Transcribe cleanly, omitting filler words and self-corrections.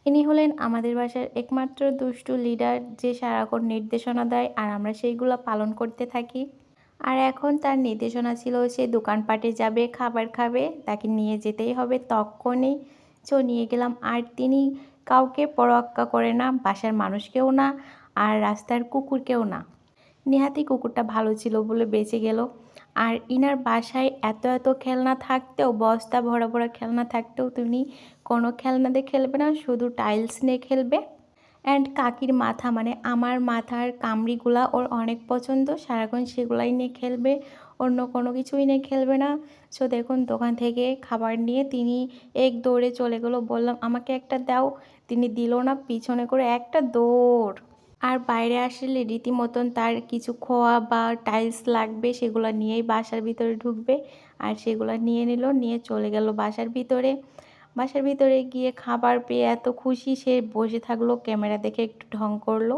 ইনি হলেন আমাদের বাসার একমাত্র দুষ্টু লিডার, যে সারাক্ষণ নির্দেশনা দেয় আর আমরা সেইগুলো পালন করতে থাকি। আর এখন তার নির্দেশনা ছিল সে দোকানপাটে যাবে, খাবার খাবে, তাকে নিয়ে যেতেই হবে তক্ষুনি। নিয়ে গেলাম। আর তিনি কাউকে পরোয়াক্কা করে না, বাসার মানুষকেও না, আর রাস্তার কুকুরকেও না। নেহাতি কুকুরটা ভালো ছিল বলে বেঁচে গেল। আর ইনার বাসায় এত এত খেলনা থাকতেও, বস্তা ভরা ভরা খেলনা থাকতেও তিনি কোনো খেলনা দিয়ে খেলবে না, শুধু টাইলস নিয়ে খেলবে। অ্যান্ড কাকির মাথা, মানে আমার মাথার কামড়িগুলা ওর অনেক পছন্দ, সারাক্ষণ সেগুলাই নিয়ে খেলবে, অন্য কোনো কিছুই নিয়ে খেলবে না। সো দেখুন, দোকান থেকে খাবার নিয়ে তিনি এক দৌড়ে চলে গেলো। বললাম আমাকে একটা দাও, তিনি দিল না, পিছনে করে একটা দৌড়। আর বাইরে আসলে রীতিমতন তার কিছু খোয়া বা টাইলস লাগবে, সেগুলো নিয়েই বাসার ভিতরে ঢুকবে। আর সেগুলো নিয়ে নিল, নিয়ে চলে গেল বাসার ভিতরে। বাসার ভিতরে গিয়ে খাবার পেয়ে এত খুশি, সে বসে থাকলো, ক্যামেরা দেখে একটু ঢং করলো।